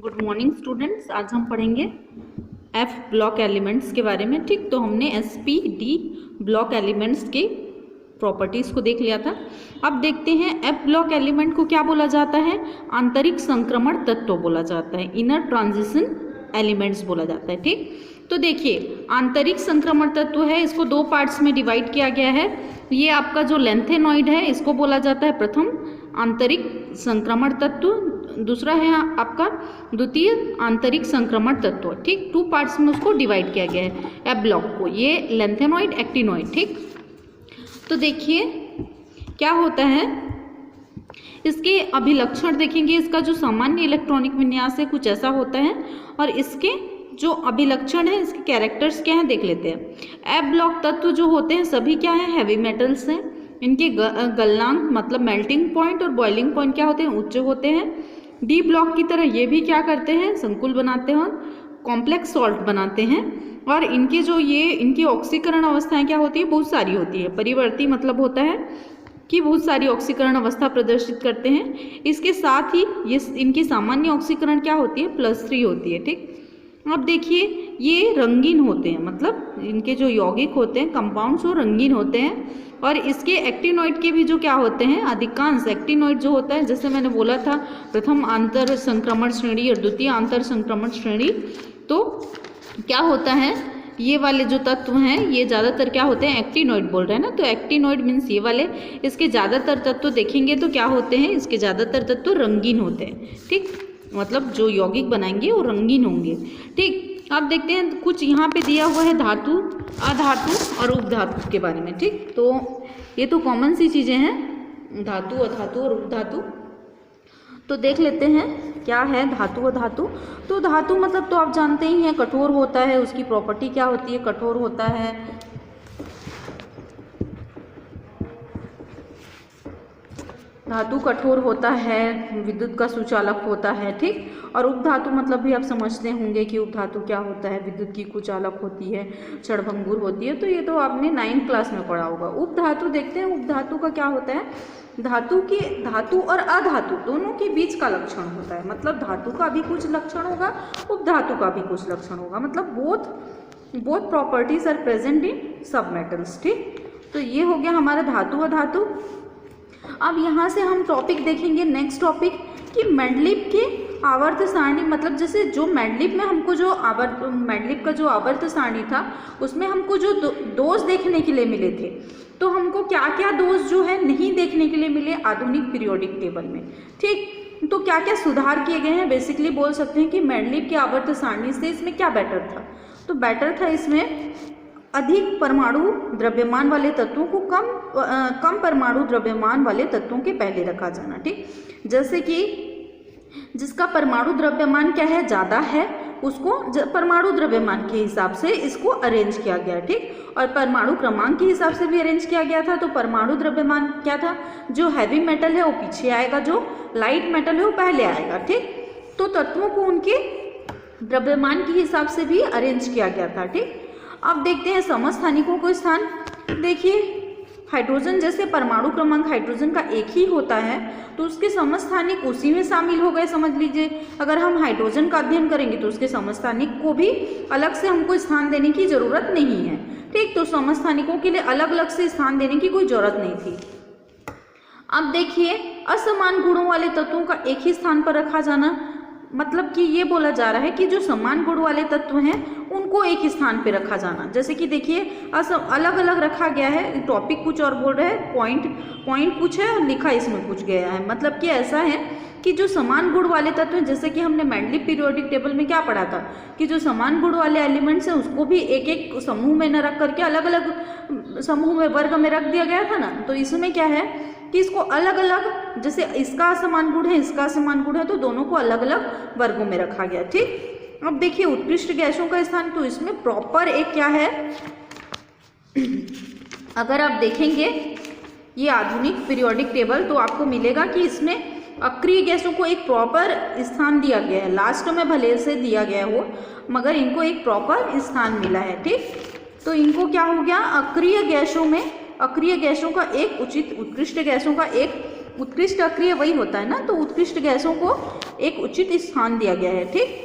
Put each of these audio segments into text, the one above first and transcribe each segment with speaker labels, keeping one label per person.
Speaker 1: Good morning students. आज हम पढ़ेंगे एफ ब्लॉक एलिमेंट्स के बारे में। ठीक, तो हमने एसपीडी ब्लॉक एलिमेंट्स के प्रॉपर्टीज़ को देख लिया था। अब देखते हैं एफ ब्लॉक एलिमेंट को क्या बोला जाता है। आंतरिक संक्रमण तत्व बोला जाता है, इनर ट्रांजिशन एलिमेंट्स बोला जाता है। ठीक, तो देखिए आंतरिक संक्रमण तत्व है, इसको दो पार्ट्स में डिवाइड किया गया है। ये आपका जो लेंथेनॉइड है इसको बोला जाता है प्रथम आंतरिक संक्रमण तत्व, दूसरा है आपका द्वितीय आंतरिक संक्रमण तत्व। ठीक, टू पार्ट्स में उसको डिवाइड किया गया है एफ ब्लॉक को, ये लेंथेनॉइड एक्टिनॉइड। ठीक, तो देखिए क्या होता है, इसके अभिलक्षण देखेंगे। इसका जो सामान्य इलेक्ट्रॉनिक विन्यास है कुछ ऐसा होता है, और इसके जो अभिलक्षण है, इसके कैरेक्टर्स क्या हैं देख लेते हैं। एफ ब्लॉक तत्व जो होते हैं सभी क्या है, हैवी मेटल्स हैं। इनके गलनांक मतलब मेल्टिंग पॉइंट और बॉइलिंग पॉइंट क्या होते हैं, उच्च होते हैं। डी ब्लॉक की तरह ये भी क्या करते हैं, संकुल बनाते हैं और कॉम्प्लेक्स सॉल्ट बनाते हैं। और इनके जो ये इनकी ऑक्सीकरण अवस्थाएं क्या होती है, बहुत सारी होती है। परिवर्ती मतलब होता है कि बहुत सारी ऑक्सीकरण अवस्था प्रदर्शित करते हैं। इसके साथ ही ये इनकी सामान्य ऑक्सीकरण क्या होती है, +3 होती है। ठीक, अब देखिए ये रंगीन होते हैं, मतलब इनके जो यौगिक होते हैं कंपाउंड्स वो रंगीन होते हैं। और इसके एक्टिनॉइड के भी जो क्या होते हैं, अधिकांश एक्टिनॉइड जो होता है, जैसे मैंने बोला था प्रथम आंतर संक्रमण श्रेणी और द्वितीय आंतर संक्रमण श्रेणी, तो क्या होता है ये वाले जो तत्व हैं ये ज़्यादातर क्या होते हैं, एक्टिनॉइड बोल रहे हैं ना, तो एक्टिनॉइड मीन्स ये वाले। इसके ज़्यादातर तत्व देखेंगे तो क्या होते हैं, इसके ज़्यादातर तत्व रंगीन होते हैं। ठीक, मतलब जो यौगिक बनाएंगे वो रंगीन होंगे। ठीक, अब देखते हैं कुछ यहाँ पे दिया हुआ है धातु, अधातु और उपधातु के बारे में। ठीक, तो ये तो कॉमन सी चीज़ें हैं, धातु, अधातु और उपधातु। तो देख लेते हैं क्या है धातु व धातु। तो धातु मतलब तो आप जानते ही हैं, कठोर होता है। उसकी प्रॉपर्टी क्या होती है, कठोर होता है। धातु कठोर होता है, विद्युत का सुचालक होता है। ठीक, और उपधातु मतलब भी आप समझते होंगे कि उपधातु क्या होता है, विद्युत की कुचालक होती है, क्षणभंगुर होती है। तो ये तो आपने 9th क्लास में पढ़ा होगा। उपधातु देखते हैं, उपधातु का क्या होता है, धातु और अधातु दोनों के बीच का लक्षण होता है। मतलब धातु का भी कुछ लक्षण होगा, उपधातु का भी कुछ लक्षण होगा। मतलब both properties are present in सब मेटल्स। ठीक, तो ये हो गया हमारा धातु अधातु। अब यहाँ से हम टॉपिक देखेंगे, नेक्स्ट टॉपिक, कि मेंडलीव की आवर्त सारणी। मतलब जैसे जो मेंडलीव में हमको जो मेंडलीव का जो आवर्त सारणी था उसमें हमको जो दोष देखने के लिए मिले थे, तो हमको क्या क्या दोष जो है नहीं देखने के लिए मिले आधुनिक पीरियोडिक टेबल में। ठीक, तो क्या क्या सुधार किए गए हैं, बेसिकली बोल सकते हैं कि मेंडलीव की आवर्त सारणी से इसमें क्या बेटर था। तो बेटर था इसमें अधिक परमाणु द्रव्यमान वाले तत्वों को कम परमाणु द्रव्यमान वाले तत्वों के पहले रखा जाना। ठीक, जैसे कि जिसका परमाणु द्रव्यमान क्या है, ज़्यादा है, उसको परमाणु द्रव्यमान के हिसाब से इसको अरेंज किया गया। ठीक, और परमाणु क्रमांक के हिसाब से भी अरेंज किया गया था। तो परमाणु द्रव्यमान क्या था, जो हैवी मेटल है वो पीछे आएगा, जो लाइट मेटल है वो पहले आएगा। ठीक, तो तत्वों को उनके द्रव्यमान के हिसाब से भी अरेंज किया गया था। ठीक, अब देखते हैं समस्थानिकों को स्थान। देखिए हाइड्रोजन जैसे परमाणु क्रमांक हाइड्रोजन का एक ही होता है, तो उसके समस्थानिक उसी में शामिल हो गए। समझ लीजिए अगर हम हाइड्रोजन का अध्ययन करेंगे तो उसके समस्थानिक को भी अलग से हमको स्थान देने की जरूरत नहीं है। ठीक, तो समस्थानिकों के लिए अलग अलग से स्थान देने की कोई जरूरत नहीं थी। अब देखिए असमान गुणों वाले तत्वों का एक ही स्थान पर रखा जाना, मतलब कि ये बोला जा रहा है कि जो समान गुण वाले तत्व हैं उनको एक ही स्थान पे रखा जाना। जैसे कि देखिए अलग अलग रखा गया है, टॉपिक कुछ और बोल रहे हैं, पॉइंट कुछ है और लिखा इसमें कुछ गया है। मतलब कि ऐसा है कि जो समान गुण वाले तत्व हैं, जैसे कि हमने मेंडलीव पीरियोडिक टेबल में क्या पढ़ा था कि जो समान गुण वाले एलिमेंट्स हैं उसको भी एक एक समूह में न रख करके अलग अलग समूह में वर्ग में रख दिया गया था ना। तो इसमें क्या है कि इसको अलग अलग, जैसे इसका असमान गुण है, इसका असमान गुण है, तो दोनों को अलग अलग वर्गों में रखा गया। ठीक, अब देखिए उत्कृष्ट गैसों का स्थान, तो इसमें प्रॉपर एक क्या है, अगर आप देखेंगे ये आधुनिक पीरियोडिक टेबल तो आपको मिलेगा कि इसमें अक्रिय गैसों को एक प्रॉपर स्थान दिया गया है। लास्ट में भले से दिया गया हो मगर इनको एक प्रॉपर स्थान मिला है। ठीक, तो इनको क्या हो गया, अक्रिय गैसों का एक उचित उत्कृष्ट गैसों का एक उत्कृष्ट अक्रिय वही होता है ना, तो उत्कृष्ट गैसों को एक उचित स्थान दिया गया है। ठीक,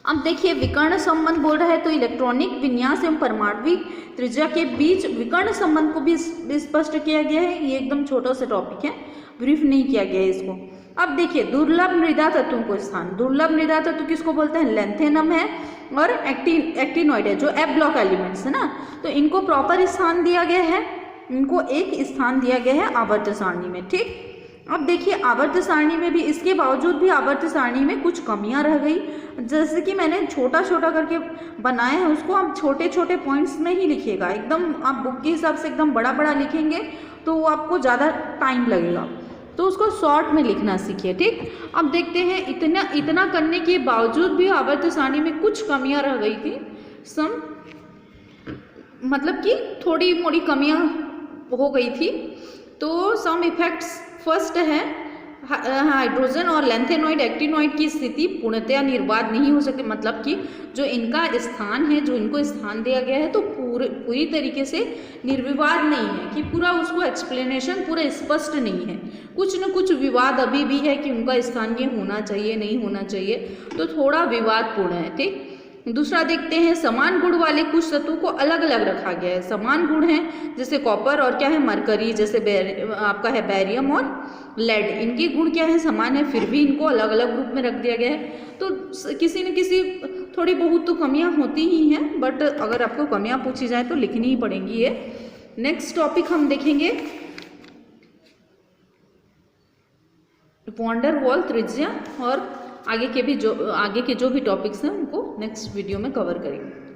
Speaker 1: अब देखिए विकर्ण संबंध बोल रहा है, तो इलेक्ट्रॉनिक विन्यास एवं परमाणविक त्रिज्या के बीच विकर्ण संबंध को भी स्पष्ट किया गया है। ये एकदम छोटा सा टॉपिक है, ब्रीफ नहीं किया गया है इसको। अब देखिए दुर्लभ मृदा तत्वों को स्थान, दुर्लभ मृदा तत्व किसको बोलते हैं, लैंथेनम है और एक्टिनॉइड है, जो एफ ब्लॉक एलिमेंट्स है ना, तो इनको प्रॉपर स्थान दिया गया है, इनको एक स्थान दिया गया है आवर्त सारणी में। ठीक, अब देखिए आवर्त सारणी में भी, इसके बावजूद भी आवर्त सारणी में कुछ कमियां रह गई। जैसे कि मैंने छोटा छोटा करके बनाया है, उसको आप छोटे छोटे पॉइंट्स में ही लिखिएगा, एकदम आप बुक के हिसाब से एकदम बड़ा बड़ा लिखेंगे तो वो आपको ज़्यादा टाइम लगेगा, तो उसको शॉर्ट में लिखना सीखिए। ठीक, अब देखते हैं इतना करने के बावजूद भी आवर्त सारणी में कुछ कमियां रह गई थी, मतलब कि थोड़ी मोड़ी कमियां हो गई थी। तो सम इफेक्ट्स, फर्स्ट है हाइड्रोजन और लैंथेनॉइड एक्टिनॉइड की स्थिति पूर्णतया निर्वात नहीं हो सकती, मतलब कि जो इनका स्थान है, जो इनको स्थान दिया गया है, तो पूरी तरीके से निर्विवाद नहीं है, कि पूरा उसको एक्सप्लेनेशन पूरा स्पष्ट नहीं है, कुछ न कुछ विवाद अभी भी है कि उनका स्थान ये होना चाहिए नहीं होना चाहिए, तो थोड़ा विवादपूर्ण है। ठीक, दूसरा देखते हैं समान गुण वाले कुछ तत्वों को अलग अलग रखा गया है। समान गुण हैं जैसे कॉपर और क्या है मरकरी, जैसे आपका है बैरियम और लेड, इनके गुण क्या है समान है, फिर भी इनको अलग अलग ग्रुप में रख दिया गया है। तो किसी न किसी थोड़ी बहुत तो कमियां होती ही हैं, बट अगर आपको कमियां पूछी जाए तो लिखनी ही पड़ेंगी ये। नेक्स्ट टॉपिक हम देखेंगे वॉन डेर वाल त्रिज्या, और आगे के जो भी टॉपिक्स हैं उनको नेक्स्ट वीडियो में कवर करेंगे।